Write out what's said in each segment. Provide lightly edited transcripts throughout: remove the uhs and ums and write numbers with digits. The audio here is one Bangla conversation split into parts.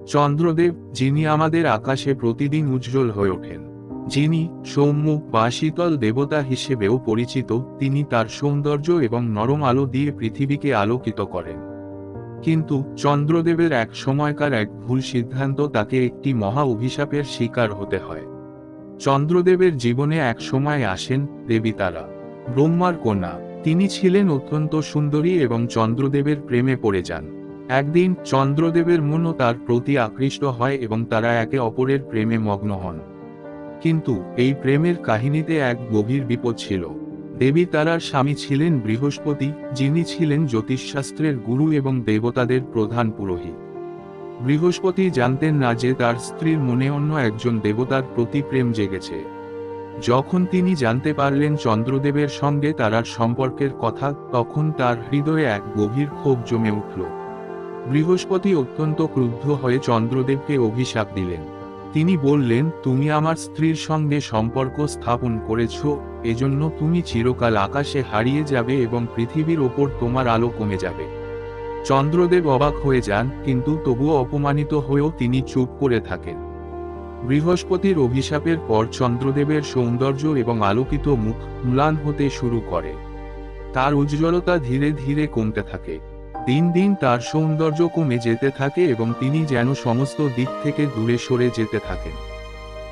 চন্দ্রদেব, যিনি আমাদের আকাশে প্রতিদিন উজ্জ্বল হয়ে ওঠেন, যিনি সৌম্য বা শীতল দেবতা হিসেবেও পরিচিত, তিনি তার সৌন্দর্য এবং নরম আলো দিয়ে পৃথিবীকে আলোকিত করেন। কিন্তু চন্দ্রদেবের এক সময়কার এক ভুল সিদ্ধান্ত তাকে একটি মহা অভিশাপের শিকার হতে হয়। চন্দ্রদেবের জীবনে এক সময় আসেন দেবী তারা, ব্রহ্মার কন্যা। তিনি ছিলেন অত্যন্ত সুন্দরী এবং চন্দ্রদেবের প্রেমে পড়ে যান। একদিন চন্দ্রদেবের মনও তার প্রতি আকৃষ্ট হয় এবং তারা একে অপরের প্রেমে মগ্ন হন। কিন্তু এই প্রেমের কাহিনীতে এক গভীর বিপদ ছিল। দেবী তারার স্বামী ছিলেন বৃহস্পতি, যিনি ছিলেন জ্যোতিষশাস্ত্রের গুরু এবং দেবতাদের প্রধান পুরোহিত। বৃহস্পতি জানতেন না যে তার স্ত্রীর মনে অন্য একজন দেবতার প্রতি প্রেম জেগেছে। যখন তিনি জানতে পারলেন চন্দ্রদেবের সঙ্গে তারার সম্পর্কের কথা, তখন তার হৃদয়ে এক গভীর ক্ষোভ জমে উঠল। বৃহস্পতি অত্যন্ত ক্রুদ্ধ হয়ে চন্দ্রদেবকে অভিশাপ দিলেন। তিনি বললেন, তুমি আমার স্ত্রীর সঙ্গে সম্পর্ক স্থাপন করেছ, এজন্য তুমি চিরকাল আকাশে হারিয়ে যাবে এবং পৃথিবীর ওপর তোমার আলো কমে যাবে। চন্দ্রদেব অবাক হয়ে যান, কিন্তু তবুও অপমানিত হয়েও তিনি চুপ করে থাকেন। বৃহস্পতির অভিশাপের পর চন্দ্রদেবের সৌন্দর্য এবং আলোকিত মুখ ম্লান হতে শুরু করে। তার উজ্জ্বলতা ধীরে ধীরে কমতে থাকে। দিন দিন তার সৌন্দর্য কমে যেতে থাকে এবং তিনি যেন সমস্ত দিক থেকে দূরে সরে যেতে থাকেন।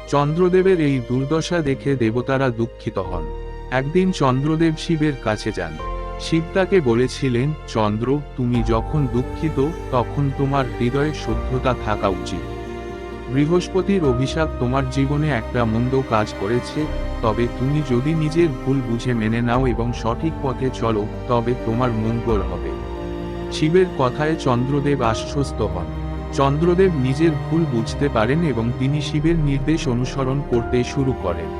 চন্দ্রদেবের এই দুর্দশা দেখে দেবতারা দুঃখিত হন। একদিন চন্দ্রদেব শিবের কাছে যান। শিব তাকে বলেছিলেন, চন্দ্র, তুমি যখন দুঃখিত তখন তোমার হৃদয়ে শুদ্ধতা থাকা উচিত। বৃহস্পতির অভিশাপ তোমার জীবনে একটা মন্দ কাজ করেছে, তবে তুমি যদি নিজের ভুল বুঝে মেনে নাও এবং সঠিক পথে চলো, তবে তোমার মঙ্গল হবে। শিবের কথায় চন্দ্রদেব আশ্বস্ত হন। চন্দ্রদেব নিজের ভুল বুঝতে পারেন এবং তিনি শিবের নির্দেশ অনুসরণ করতে শুরু করেন।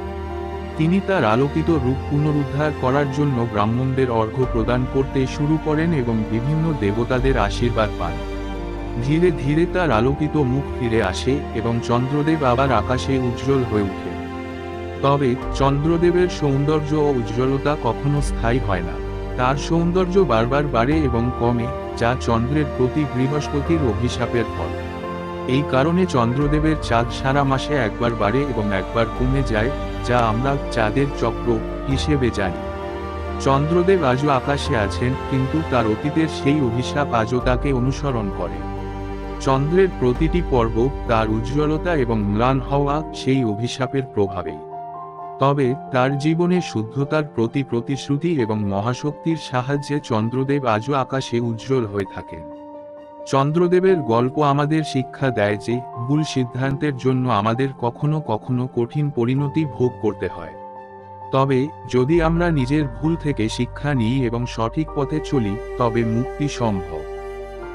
তিনি তার আলোকিত রূপ পুনরুদ্ধার করার জন্য ব্রাহ্মণদের অর্ঘ্য প্রদান করতে শুরু করেন এবং বিভিন্ন দেবতাদের আশীর্বাদ পান। ধীরে ধীরে তার আলোকিত মুখ ফিরে আসে এবং চন্দ্রদেব আবার আকাশে উজ্জ্বল হয়ে ওঠে। তবে চন্দ্রদেবের সৌন্দর্য ও উজ্জ্বলতা কখনো স্থায়ী হয় না। তার সৌন্দর্য বারবার বাড়ে এবং কমে, যা চন্দ্রের প্রতি বৃহস্পতির অভিশাপের ফল। এই কারণে চন্দ্রদেবের চাঁদ সারা মাসে একবার বাড়ে এবং একবার কমে যায়, যা আমরা চাঁদের চক্র হিসেবে জানি। চন্দ্রদেব আজও আকাশে আছেন, কিন্তু তার অতীতের সেই অভিশাপ আজও তাকে অনুসরণ করে। চন্দ্রের প্রতিটি পর্ব, তার উজ্জ্বলতা এবং ম্লান হওয়া সেই অভিশাপের প্রভাবেই। তবে তার জীবনে শুদ্ধতার প্রতি প্রতিশ্রুতি এবং মহাশক্তির সাহায্যে চন্দ্রদেব আজও আকাশে উজ্জ্বল হয়ে থাকেন। চন্দ্রদেবের গল্প আমাদের শিক্ষা দেয় যে ভুল সিদ্ধান্তের জন্য আমাদের কখনো কখনো কঠিন পরিণতি ভোগ করতে হয়। তবে যদি আমরা নিজের ভুল থেকে শিক্ষা নিই এবং সঠিক পথে চলি, তবে মুক্তি সম্ভব।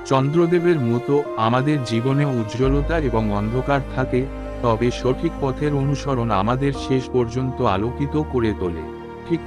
চন্দ্রদেবের মতো আমাদের জীবনে উজ্জ্বলতা এবং অন্ধকার থাকে, তবে সঠিক পথের অনুসরণ আমাদের শেষ পর্যন্ত আলোকিত করে তোলে। ঠিক